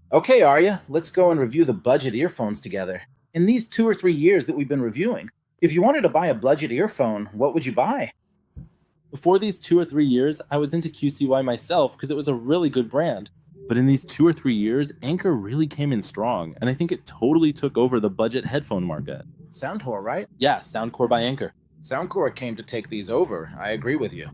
Okay, Arya, let's go and review the budget earphones together. In these 2 or 3 years that we've been reviewing, if you wanted to buy a budget earphone, what would you buy? Before these 2 or 3 years, I was into QCY myself because it was a really good brand. But in these 2 or 3 years, Anker really came in strong, and I think it totally took over the budget headphone market. Soundcore, right? Yeah, Soundcore by Anker. Soundcore came to take these over. I agree with you.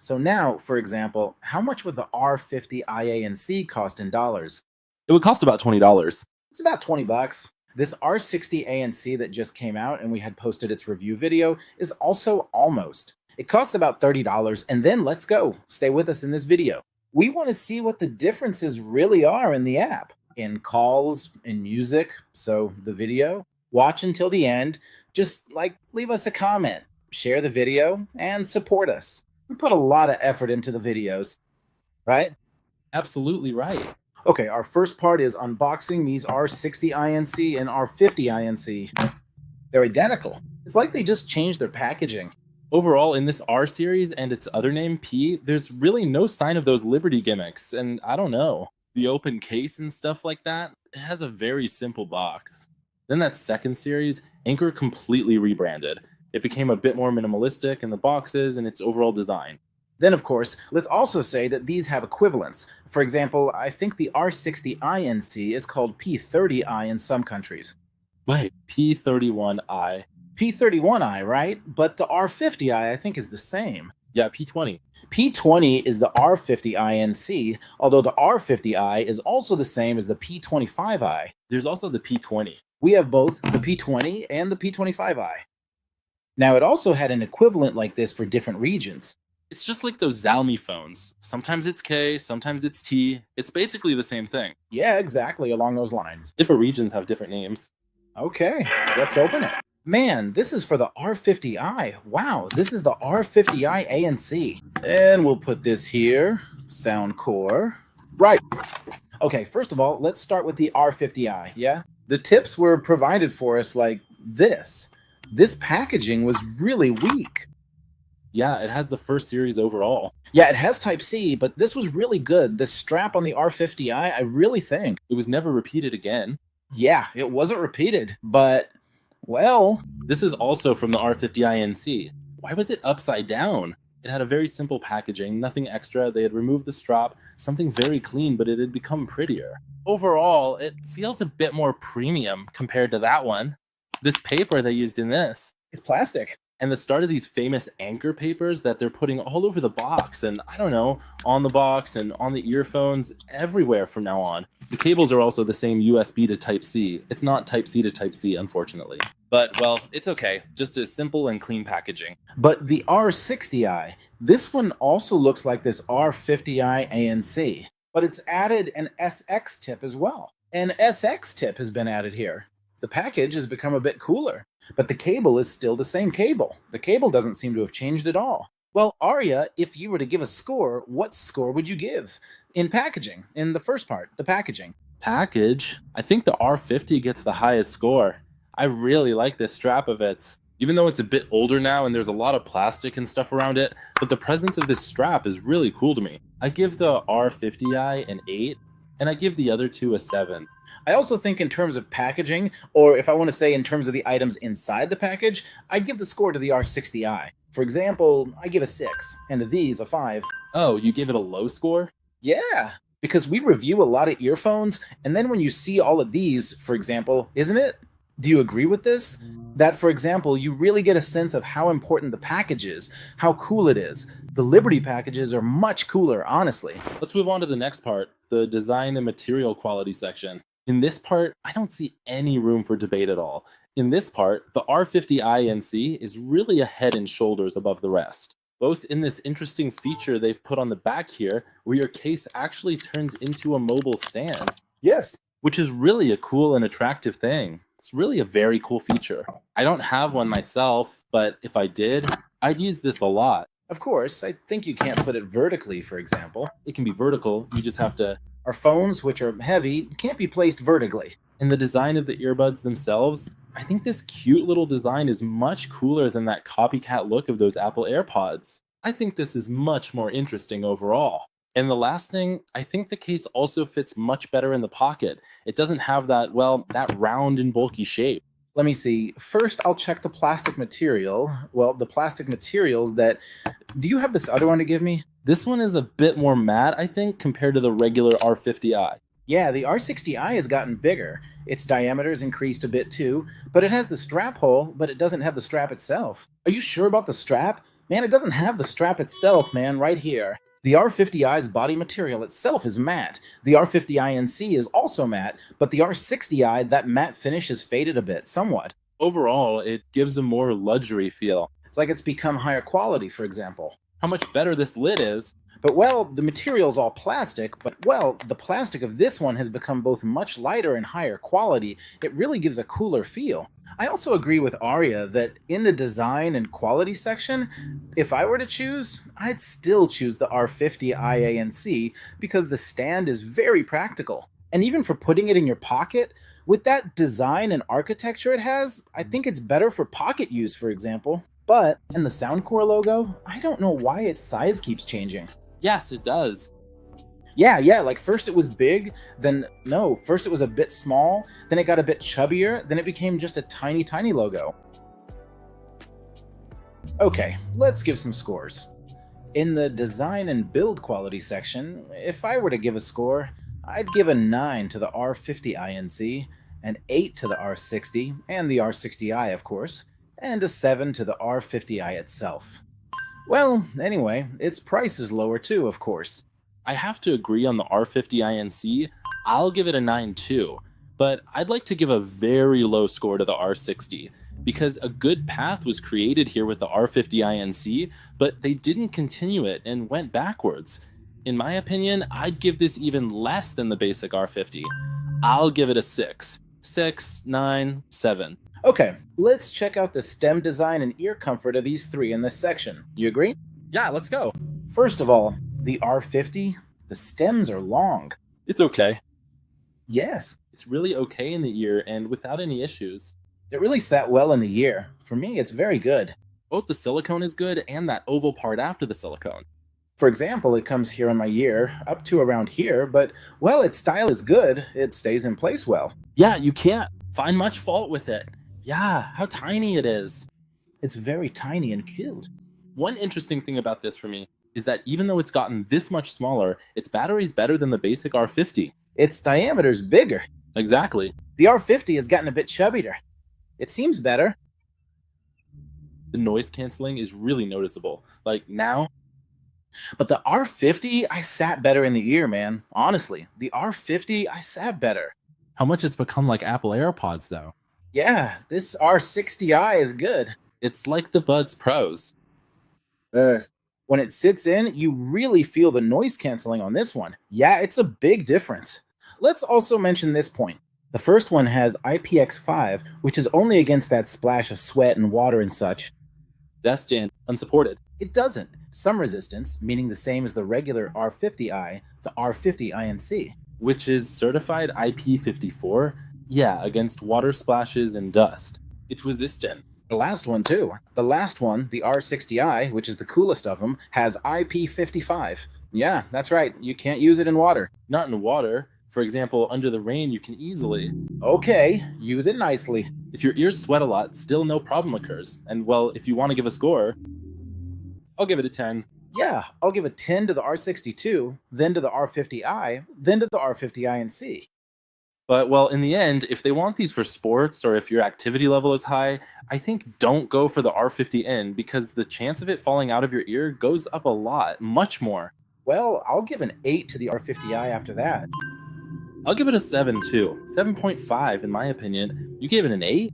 So now, for example, how much would the R50i NC cost in dollars? It would cost about $20. It's about 20 bucks. This R60 ANC that just came out and we had posted its review video is also almost. It costs about $30, and then let's go. Stay with us in this video. We want to see what the differences really are in the app, in calls, in music, so the video. Watch until the end. Just leave us a comment, share the video, and support us. We put a lot of effort into the videos, right? Absolutely right. Okay, our first part is unboxing these R60i NC and R50i NC. They're identical. It's like they just changed their packaging. Overall, in this R series and its other name, P, there's really no sign of those Liberty gimmicks, and I don't know. The open case and stuff like that, it has a very simple box. Then that second series, Anker completely rebranded. It became a bit more minimalistic in the boxes and its overall design. Then, of course, let's also say that these have equivalents. For example, I think the R60i NC is called P30i in some countries. Wait, P31i. P31i, right? But the R50i I think is the same. Yeah, P20. P20 is the R50i NC, although the R50i is also the same as the P25i. There's also the P20. We have both the P20 and the P25i. Now, it also had an equivalent like this for different regions. It's just like those Xiaomi phones. Sometimes it's K, sometimes it's T. It's basically the same thing. Yeah, exactly, along those lines. Different regions have different names. Okay, let's open it. Man, this is for the R50i. Wow, this is the R50i ANC. And we'll put this here. Soundcore. Right. Okay, first of all, let's start with the R50i, yeah? The tips were provided for us like this. This packaging was really weak. Yeah, it has the first series overall. Yeah, it has Type-C, but this was really good. The strap on the R50i, I really think. It was never repeated again. Yeah, it wasn't repeated, but, well... This is also from the R50i NC. Why was it upside down? It had a very simple packaging, nothing extra. They had removed the strap, something very clean, but it had become prettier. Overall, it feels a bit more premium compared to that one. This paper they used in this. It's plastic. And the start of these famous Anker papers that they're putting all over the box and, I don't know, on the box and on the earphones, everywhere from now on. The cables are also the same USB to Type-C. It's not Type-C to Type-C, unfortunately. But, well, it's okay. Just a simple and clean packaging. But the R60i, this one also looks like this R50i ANC. But it's added an SX tip as well. An SX tip has been added here. The package has become a bit cooler, but the cable is still the same cable. The cable doesn't seem to have changed at all. Well, Arya, if you were to give a score, what score would you give? In packaging, in the first part, the packaging. Package? I think the R50 gets the highest score. I really like this strap of its. Even though it's a bit older now and there's a lot of plastic and stuff around it, but the presence of this strap is really cool to me. I give the R50i an 8, and I give the other two a 7. I also think in terms of packaging, or if I want to say in terms of the items inside the package, I'd give the score to the R60i. For example, I give a 6, and to these a 5. Oh, you gave it a low score? Yeah, because we review a lot of earphones, and then when you see all of these, for example, isn't it? Do you agree with this? That, for example, you really get a sense of how important the package is, how cool it is. The Liberty packages are much cooler, honestly. Let's move on to the next part, the design and material quality section. In this part, I don't see any room for debate at all. In this part, the R50i NC is really a head and shoulders above the rest. Both in this interesting feature they've put on the back here, where your case actually turns into a mobile stand. Yes. Which is really a cool and attractive thing. It's really a very cool feature. I don't have one myself, but if I did, I'd use this a lot. Of course, I think you can't put it vertically, for example. It can be vertical, you just have to... Our phones, which are heavy, can't be placed vertically. In the design of the earbuds themselves, I think this cute little design is much cooler than that copycat look of those Apple AirPods. I think this is much more interesting overall. And the last thing, I think the case also fits much better in the pocket. It doesn't have that, well, that round and bulky shape. Let me see. First, I'll check the plastic material. Well, the plastic materials that... Do you have this other one to give me? This one is a bit more matte, I think, compared to the regular R50i. Yeah, the R60i has gotten bigger. Its diameter's increased a bit too, but it has the strap hole, but it doesn't have the strap itself. Are you sure about the strap? Man, it doesn't have the strap itself, man, right here. The R50i's body material itself is matte. The R50i NC is also matte, but the R60i, that matte finish has faded a bit, somewhat. Overall, it gives a more luxury feel. It's like it's become higher quality, for example. How much better this lid is. But, well, the material's all plastic, but, well, the plastic of this one has become both much lighter and higher quality. It really gives a cooler feel. I also agree with Arya that in the design and quality section, if I were to choose, I'd still choose the R50i NC because the stand is very practical. And even for putting it in your pocket, with that design and architecture it has, I think it's better for pocket use, for example. But, in the Soundcore logo, I don't know why its size keeps changing. Yes, it does. Yeah, like first it was big, then no, first it was a bit small, then it got a bit chubbier, then it became just a tiny logo. Okay, let's give some scores. In the design and build quality section, if I were to give a score, I'd give a 9 to the R50i NC, an 8 to the R60, and the R60i of course, and a 7 to the R50i itself. Well, anyway, its price is lower too, of course. I have to agree on the R50i NC. I'll give it a 9 too, but I'd like to give a very low score to the R60 because a good path was created here with the R50i NC, but they didn't continue it and went backwards. In my opinion, I'd give this even less than the basic R50. I'll give it a 6. 6, 9, 7. Okay, let's check out the stem design and ear comfort of these three in this section. You agree? Yeah, let's go. First of all, the R50, the stems are long. It's okay. Yes. It's really okay in the ear and without any issues. It really sat well in the ear. For me, it's very good. Both the silicone is good and that oval part after the silicone. For example, it comes here on my ear, up to around here, but, well, its style is good. It stays in place well. Yeah, you can't find much fault with it. Yeah, how tiny it is. It's very tiny and cute. One interesting thing about this for me is that even though it's gotten this much smaller, its battery's better than the basic R50. Its diameter's bigger. Exactly. The R50 has gotten a bit chubbier. It seems better. The noise canceling is really noticeable. Like now. But the R50, I sat better in the ear, man. Honestly, the R50, I sat better. How much it's become like Apple AirPods, though. Yeah, this R60i is good. It's like the Buds Pros. When it sits in, you really feel the noise canceling on this one. Yeah, it's a big difference. Let's also mention this point. The first one has IPX5, which is only against that splash of sweat and water and such. Best in unsupported. It doesn't. Some resistance, meaning the same as the regular R50i, the R50i NC. Which is certified IP54? Yeah, against water splashes and dust. It's resistant. The last one too. The last one, the R60i, which is the coolest of them, has IP55. Yeah, that's right. You can't use it in water. Not in water. For example, under the rain you can easily. Okay, use it nicely. If your ears sweat a lot, still no problem occurs. And well, if you want to give a score, I'll give it a 10. Yeah, I'll give a 10 to the R62, then to the R50i, then to the R50i NC. But, well, in the end, if they want these for sports or if your activity level is high, I think don't go for the R50N because the chance of it falling out of your ear goes up a lot, much more. Well, I'll give an 8 to the R50i after that. I'll give it a 7 too. 7.5 in my opinion. You gave it an 8?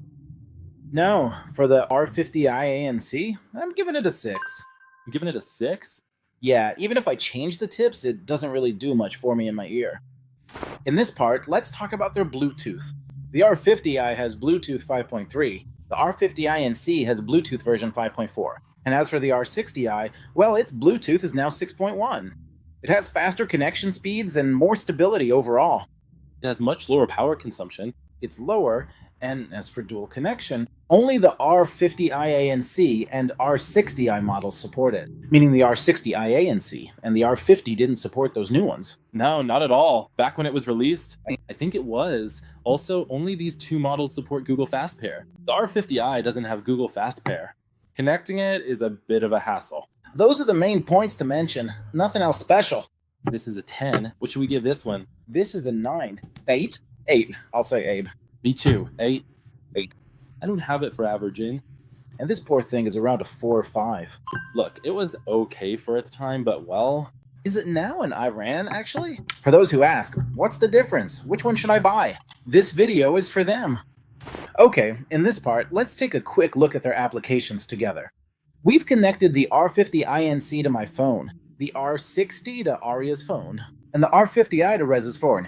No, for the R50i ANC, I'm giving it a 6. You're giving it a 6? Yeah, even if I change the tips, it doesn't really do much for me in my ear. In this part, let's talk about their Bluetooth. The R50i has Bluetooth 5.3, the R50i NC has Bluetooth version 5.4, and as for the R60i, well, its Bluetooth is now 6.1. It has faster connection speeds and more stability overall. It has much lower power consumption. It's lower, and as for dual connection, only the R50i ANC and R60i models support it, meaning the R60i ANC and the R50 didn't support those new ones. No, not at all. Back when it was released, I think it was. Also, only these two models support Google Fast Pair. The R50i doesn't have Google Fast Pair. Connecting it is a bit of a hassle. Those are the main points to mention. Nothing else special. This is a 10. What should we give this one? This is a 9. 8? 8. I'll say Abe. Me too. 8. 8. I don't have it for averaging. And this poor thing is around a 4 or 5. Look, it was okay for its time, but well... Is it now in Iran, actually? For those who ask, what's the difference? Which one should I buy? This video is for them. Okay, in this part, let's take a quick look at their applications together. We've connected the R50i NC to my phone, the R60 to Aria's phone, and the R50i to Rez's phone.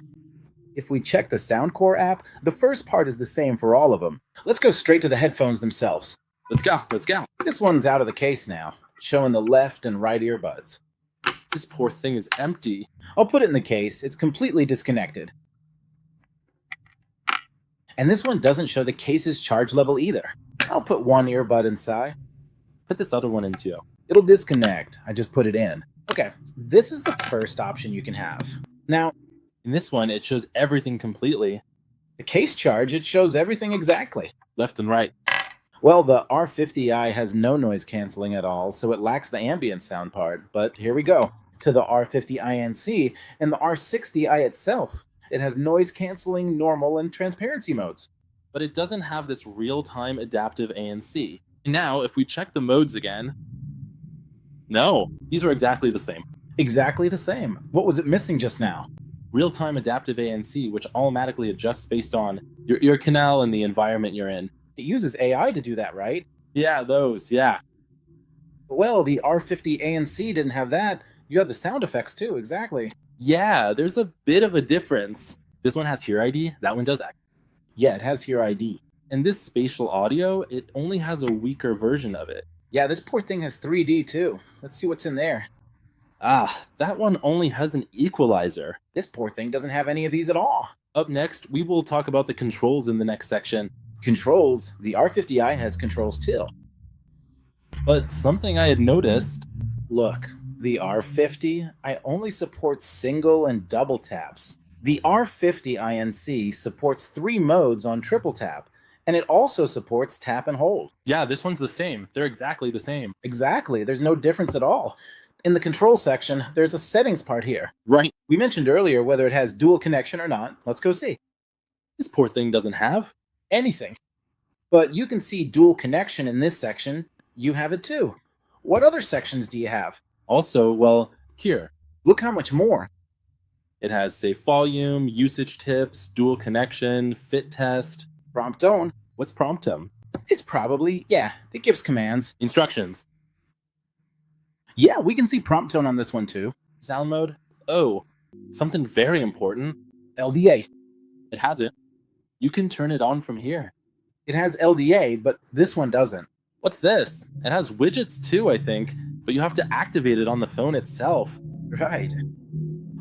If we check the Soundcore app, the first part is the same for all of them. Let's go straight to the headphones themselves. Let's go, let's go. This one's out of the case now, showing the left and right earbuds. This poor thing is empty. I'll put it in the case, it's completely disconnected. And this one doesn't show the case's charge level either. I'll put one earbud inside. Put this other one in too. It'll disconnect, I just put it in. Okay, this is the first option you can have. Now, in this one, it shows everything completely. the case charge, it shows everything exactly. Left and right. Well, the R50i has no noise canceling at all, so it lacks the ambient sound part, but here we go. To the R50i NC and the R60i itself. It has noise canceling, normal, and transparency modes. But it doesn't have this real-time adaptive ANC. Now, if we check the modes again... No, these are exactly the same. Exactly the same. What was it missing just now? Real-time adaptive ANC, which automatically adjusts based on your ear canal and the environment you're in. It uses AI to do that, right? Yeah, those, yeah. Well, the R50 ANC didn't have that. You have the sound effects too, exactly. Yeah, there's a bit of a difference. This one has Hear ID, that one does act. Yeah, it has Hear ID. And this spatial audio, it only has a weaker version of it. Yeah, this poor thing has 3D too. Let's see what's in there. Ah, that one only has an equalizer. This poor thing doesn't have any of these at all. Up next, we will talk about the controls in the next section. Controls, the R50i has controls too. But something I had noticed... Look, the R50i only supports single and double taps. The R50i NC supports 3 modes on triple tap, and it also supports tap and hold. Yeah, this one's the same. They're exactly the same. Exactly, there's no difference at all. In the control section, there's a settings part here. Right. We mentioned earlier whether it has dual connection or not. Let's go see. This poor thing doesn't have anything. But you can see dual connection in this section. You have it too. What other sections do you have? Also, well, here. Look how much more. It has safe volume, usage tips, dual connection, fit test. Prompt tone. What's prompt tone? It's probably, yeah, it gives commands. Instructions. Yeah, we can see prompt tone on this one too. Sound mode? Oh, something very important. LDA. It has it. You can turn it on from here. It has LDA, but this one doesn't. What's this? It has widgets too, I think, but you have to activate it on the phone itself. Right.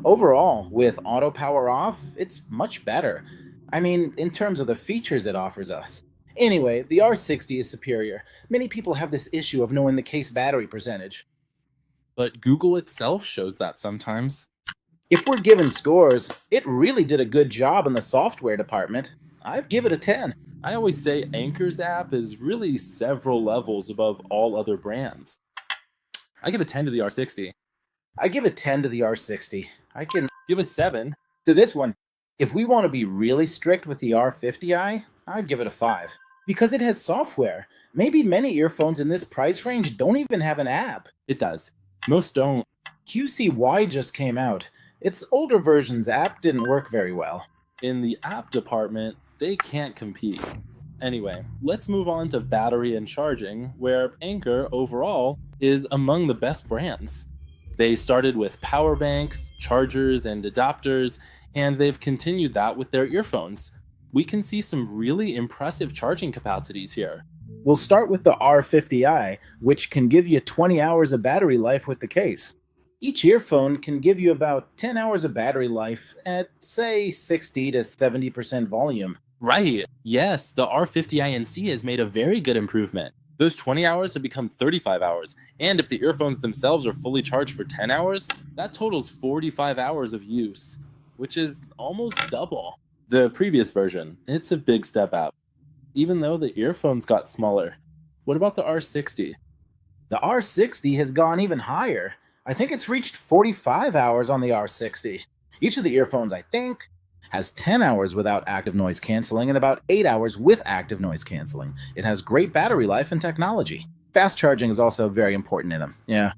Overall, with auto power off, it's much better. I mean, in terms of the features it offers us. Anyway, the R60 is superior. Many people have this issue of knowing the case battery percentage. But Google itself shows that sometimes. If we're given scores, it really did a good job in the software department. I'd give it a 10. I always say Anker's app is really several levels above all other brands. I give a 10 to the R60. I give a 10 to the R60. I can give a 7 to this one. If we want to be really strict with the R50i, I'd give it a 5. Because it has software. Maybe many earphones in this price range don't even have an app. It does. Most don't. QCY just came out. Its older version's app didn't work very well. In the app department, they can't compete. Anyway, let's move on to battery and charging, where Anker overall is among the best brands. They started with power banks, chargers, and adapters, and they've continued that with their earphones. We can see some really impressive charging capacities here. We'll start with the R50i, which can give you 20 hours of battery life with the case. Each earphone can give you about 10 hours of battery life at, say, 60 to 70% volume. Right. Yes, the R50i NC has made a very good improvement. Those 20 hours have become 35 hours, and if the earphones themselves are fully charged for 10 hours, that totals 45 hours of use, which is almost double the previous version. It's a big step up, even though the earphones got smaller. What about the R60? The R60 has gone even higher. I think it's reached 45 hours on the R60. Each of the earphones, I think, has 10 hours without active noise canceling and about 8 hours with active noise canceling. It has great battery life and technology. Fast charging is also very important in them. Yeah.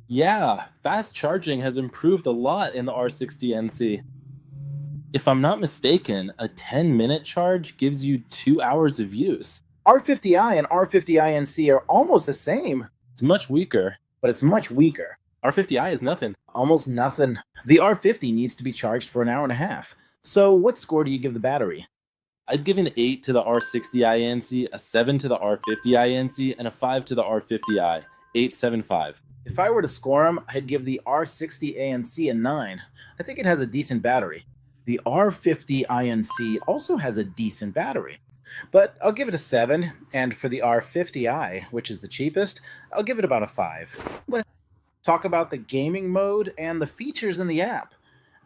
Yeah, fast charging has improved a lot in the R60 NC. If I'm not mistaken, a 10-minute charge gives you 2 hours of use. R50i and R50i NC are almost the same, It's much weaker. but it's much weaker. R50i is nothing. Almost nothing. The R50 needs to be charged for an hour and a half. So, what score do you give the battery? I'd give an 8 to the R60i NC, a 7 to the R50i NC, and a 5 to the R50i. 875. If I were to score them, I'd give the R60 ANC a 9. I think it has a decent battery. The R50 INC also has a decent battery, but I'll give it a 7, and for the R50i, which is the cheapest, I'll give it about a 5. Let's talk about the gaming mode and the features in the app.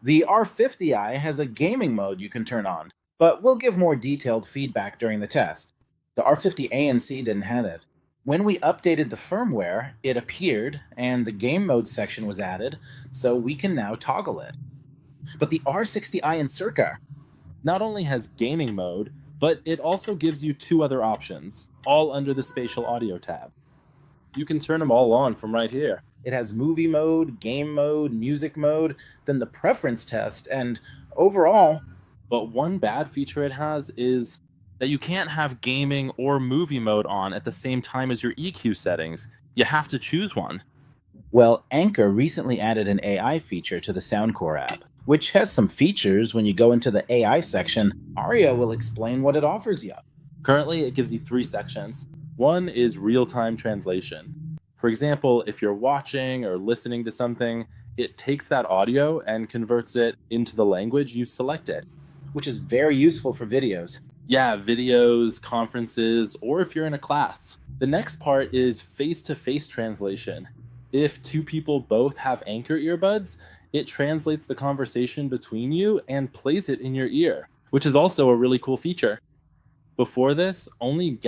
The R50i has a gaming mode you can turn on, but we'll give more detailed feedback during the test. The R50 ANC didn't have it. When we updated the firmware, it appeared and the game mode section was added, so we can now toggle it. But the R60i NC Not only has gaming mode, but it also gives you 2 other options, all under the spatial audio tab. You can turn them all on from right here. it has movie mode, game mode, music mode, then the preference test, and overall, But one bad feature it has is that you can't have gaming or movie mode on at the same time as your EQ settings. You have to choose one. well, Anker recently added an AI feature to the Soundcore app, which has some features. When you go into the AI section, Aria will explain what it offers you. Currently, it gives you 3 sections. One is real-time translation. For example, if you're watching or listening to something, it takes that audio and converts it into the language you selected. Which is very useful for videos. Yeah, videos, conferences, or if you're in a class. The next part is face-to-face translation. If 2 people both have Anker earbuds, it translates the conversation between you and plays it in your ear, which is also a really cool feature. Before this, only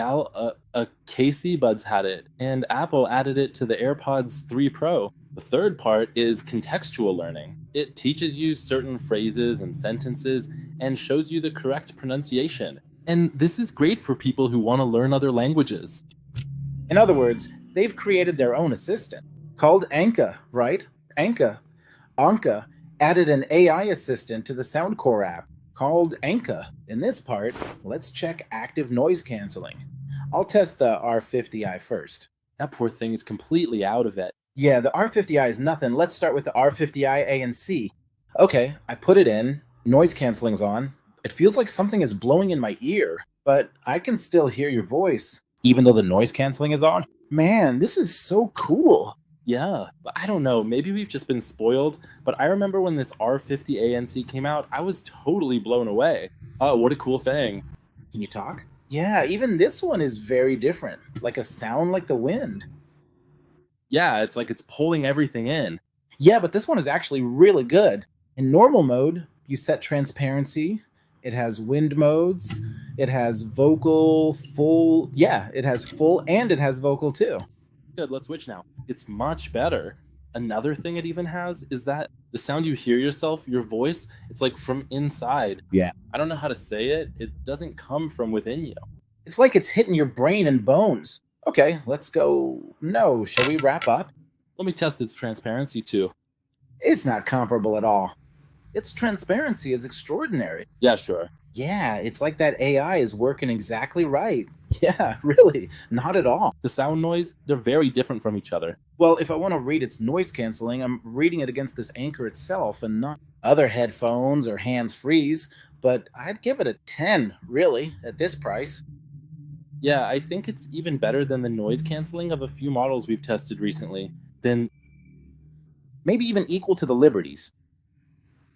Casey Buds had it, and Apple added it to the AirPods 3 Pro. The third part is contextual learning. It teaches you certain phrases and sentences and shows you the correct pronunciation. And this is great for people who want to learn other languages. In other words, they've created their own assistant, called Anka, right? Anka. Anka added an AI assistant to the Soundcore app, called Anka. In this part, let's check active noise canceling. I'll test the R50i first. That poor thing is completely out of it. Yeah, the R50i is nothing. Let's start with the R50i ANC. Okay, I put it in, noise canceling's on. It feels like something is blowing in my ear, but I can still hear your voice, even though the noise canceling is on. Man, this is so cool. Yeah, but I don't know, maybe we've just been spoiled, but I remember when this R50 ANC came out, I was totally blown away. Oh, what a cool thing. Can you talk? Yeah, even this one is very different, like a sound like the wind. Yeah, it's like it's pulling everything in. Yeah, but this one is actually really good. In normal mode, you set transparency. It has wind modes. It has vocal, full. Yeah, it has full and it has vocal too. Good, let's switch now. It's much better. Another thing it even has is that the sound you hear yourself, your voice, it's like from inside. Yeah. I don't know how to say it. It doesn't come from within you. It's like it's hitting your brain and bones. Okay, let's go. No, shall we wrap up? Let me test its transparency too. It's not comparable at all. Its transparency is extraordinary. Yeah, sure. Yeah, it's like that AI is working exactly right. Yeah, really, not at all. The sound noise, they're very different from each other. Well, if I want to read its noise canceling, I'm reading it against this Anker itself and not other headphones or hands-frees, but I'd give it a 10, really, at this price. Yeah, I think it's even better than the noise canceling of a few models we've tested recently. Then, Maybe even equal to the Liberties.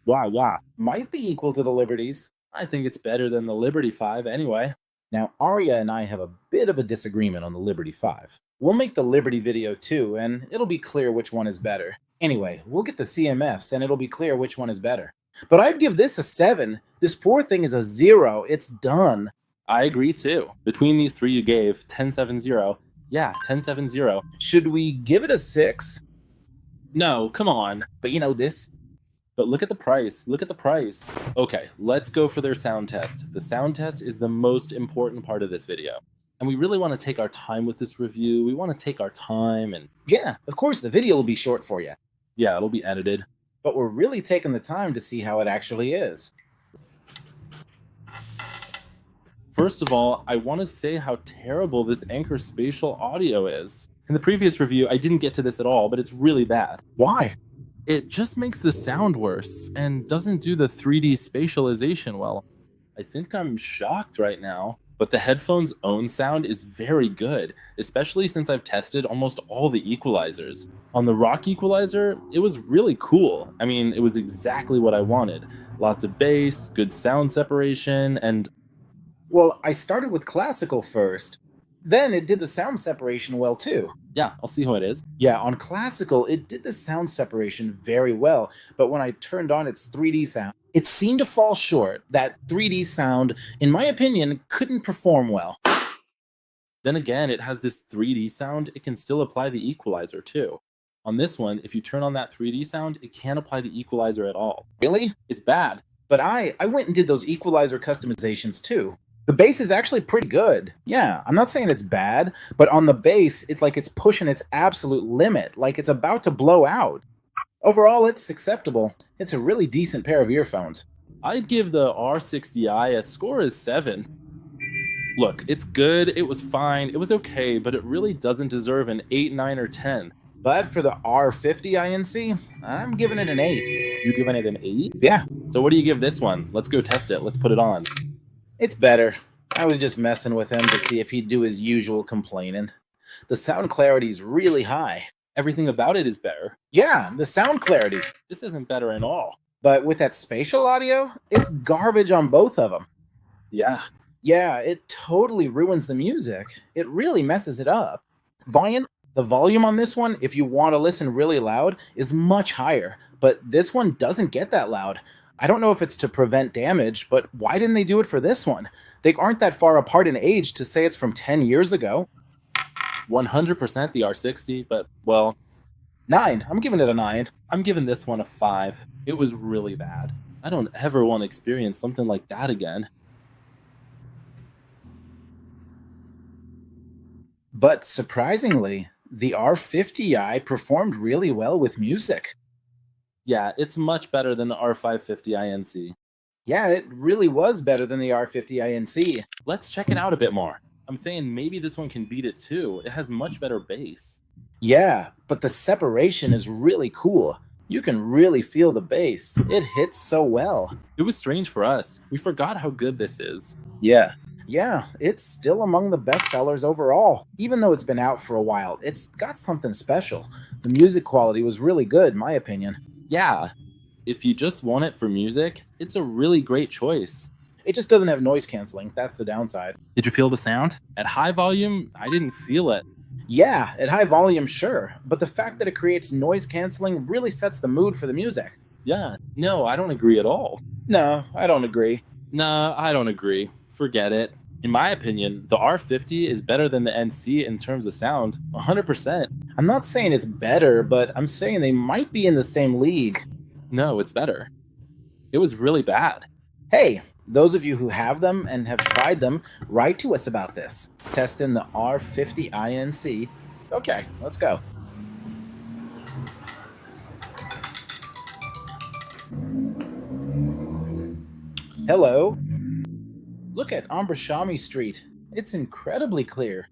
wow. Might be equal to the Liberties. I think it's better than the Liberty 5 anyway. Now, Arya and I have a bit of a disagreement on the Liberty 5. We'll make the Liberty video too, and it'll be clear which one is better. Anyway, we'll get the CMFs, and it'll be clear which one is better. But I'd give this a 7. This poor thing is a 0. It's done. I agree too. Between these three you gave, 10-7-0. Yeah, 10-7-0. Should we give it a 6? No, come on. But you know this? But look at the price. Look at the price. Okay, let's go for their sound test. The sound test is the most important part of this video. And we really want to take our time with this review. We want to take our time and... Yeah, of course the video will be short for you. Yeah, it'll be edited. But we're really taking the time to see how it actually is. First of all, I want to say how terrible this Anker spatial audio is. In the previous review, I didn't get to this at all, but it's really bad. Why? It just makes the sound worse and doesn't do the 3D spatialization well. I think I'm shocked right now, but the headphones' own sound is very good, especially since I've tested almost all the equalizers. On the rock equalizer, it was really cool. I mean, it was exactly what I wanted. Lots of bass, good sound separation, and... Well, I started with classical first. Then it did the sound separation well too. Yeah, I'll see how it is. Yeah, on classical, it did the sound separation very well, but when I turned on its 3D sound, it seemed to fall short. That 3D sound, in my opinion, couldn't perform well. Then again, it has this 3D sound, it can still apply the equalizer too. On this one, if you turn on that 3D sound, it can't apply the equalizer at all. Really? It's bad. But I went and did those equalizer customizations too. The bass is actually pretty good. Yeah, I'm not saying it's bad, but on the bass, it's like it's pushing its absolute limit, like it's about to blow out. Overall, it's acceptable. It's a really decent pair of earphones. I'd give the R60i a score as 7. Look, it's good, it was fine, it was okay, but it really doesn't deserve an 8, 9, or 10. But for the R50i NC, I'm giving it an 8. You giving it an 8? Yeah. So what do you give this one? Let's go test it, let's put it on. It's better. I was just messing with him to see if he'd do his usual complaining. The sound clarity is really high. Everything about it is better. Yeah, the sound clarity. This isn't better at all. But with that spatial audio, it's garbage on both of them. Yeah. Yeah, it totally ruins the music. It really messes it up. The volume on this one, if you want to listen really loud, is much higher. But this one doesn't get that loud. I don't know if it's to prevent damage, but why didn't they do it for this one? They aren't that far apart in age to say it's from 10 years ago. 100% the R60, but, well... 9. I'm giving it a 9. I'm giving this one a 5. It was really bad. I don't ever want to experience something like that again. But surprisingly, the R50i performed really well with music. Yeah, it's much better than the R550i NC. Yeah, it really was better than the R50i NC. Let's check it out a bit more. I'm thinking maybe this one can beat it too. It has much better bass. Yeah, but the separation is really cool. You can really feel the bass. It hits so well. It was strange for us. We forgot how good this is. Yeah. Yeah, it's still among the best sellers overall. Even though it's been out for a while, it's got something special. The music quality was really good, in my opinion. Yeah, if you just want it for music, it's a really great choice. It just doesn't have noise canceling, that's the downside. Did you feel the sound? At high volume, I didn't feel it. Yeah, at high volume, sure, but the fact that it creates noise canceling really sets the mood for the music. Yeah, no, I don't agree at all. No, I don't agree. No, I don't agree. Forget it. In my opinion, the R50 is better than the NC in terms of sound, 100%. I'm not saying it's better, but I'm saying they might be in the same league. No, it's better. It was really bad. Hey, those of you who have them and have tried them, write to us about this. Test in the R50i NC. Okay, let's go. Hello. Look at Ambrashami Street. It's incredibly clear.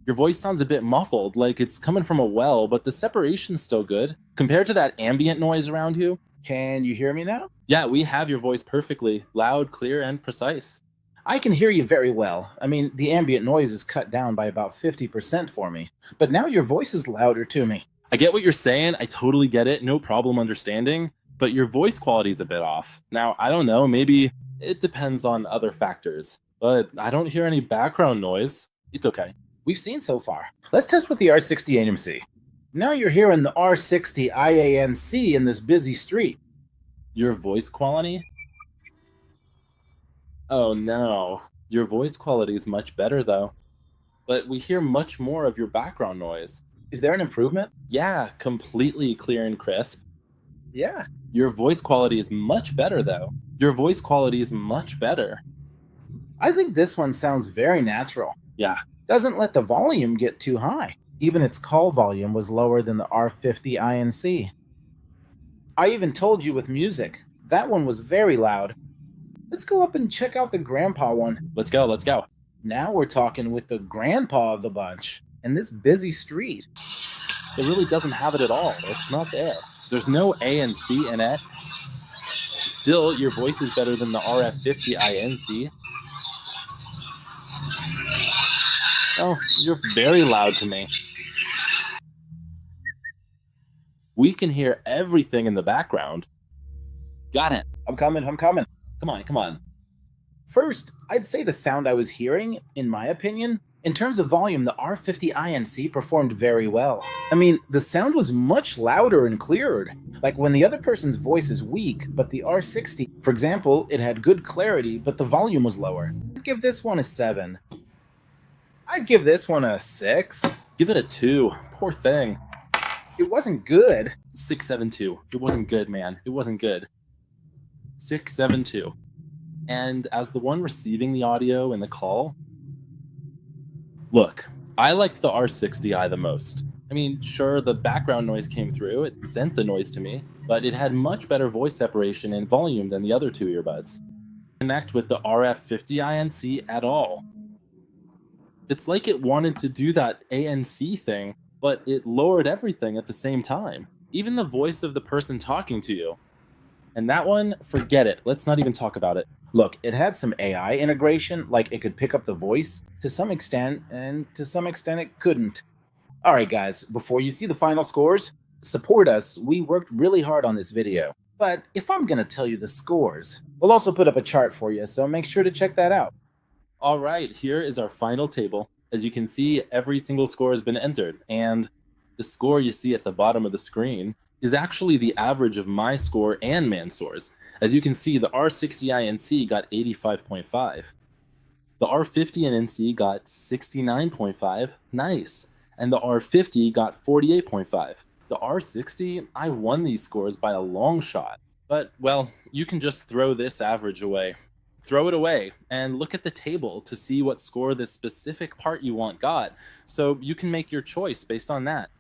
Your voice sounds a bit muffled, like it's coming from a well, but the separation's still good. Compared to that ambient noise around you. Can you hear me now? Yeah, we have your voice perfectly. Loud, clear, and precise. I can hear you very well. I mean, the ambient noise is cut down by about 50% for me. But now your voice is louder to me. I get what you're saying. I totally get it. No problem understanding. But your voice quality's a bit off. Now, I don't know, maybe It depends on other factors, but I don't hear any background noise. It's okay. We've seen so far. Let's test with the R60 NC. Now you're hearing the R60i NC in this busy street. Your voice quality? Oh no. Your voice quality is much better though. But we hear much more of your background noise. Is there an improvement? Yeah, completely clear and crisp. Yeah. Your voice quality is much better though. Your voice quality is much better. I think this one sounds very natural. Yeah. Doesn't let the volume get too high. Even its call volume was lower than the R50i NC. I even told you with music, that one was very loud. Let's go up and check out the grandpa one. Let's go, let's go. Now we're talking with the grandpa of the bunch in this busy street. It really doesn't have it at all. It's not there. There's no A and C in it. Still, your voice is better than the R50i NC. Oh, you're very loud to me. We can hear everything in the background. Got it. I'm coming. Come on, come on. First, I'd say the sound I was hearing, in my opinion, in terms of volume, the R50i NC performed very well. I mean, the sound was much louder and clearer. Like when the other person's voice is weak, but the R60, for example, it had good clarity, but the volume was lower. I'd give this one a 7. I'd give this one a 6. Give it a 2. Poor thing. It wasn't good. 672. It wasn't good, man. It wasn't good. 672. And as the one receiving the audio in the call, look, I liked the R60i the most. I mean, sure, the background noise came through, it sent the noise to me, but it had much better voice separation and volume than the other two earbuds. Connect with the RF50i NC at all. It's like it wanted to do that ANC thing, but it lowered everything at the same time. Even the voice of the person talking to you. And that one, forget it. Let's not even talk about it. Look, it had some AI integration, like it could pick up the voice to some extent, and to some extent it couldn't. Alright guys, before you see the final scores, support us. We worked really hard on this video. But if I'm gonna tell you the scores, we'll also put up a chart for you, so make sure to check that out. Alright, here is our final table. As you can see, every single score has been entered, and the score you see at the bottom of the screen is actually the average of my score and Mansour's. As you can see, the R60i NC got 85.5. The R50i NC got 69.5, nice. And the R50 got 48.5. The R60, I won these scores by a long shot. But, well, you can just throw this average away. Throw it away and look at the table to see what score this specific part you want got, so you can make your choice based on that.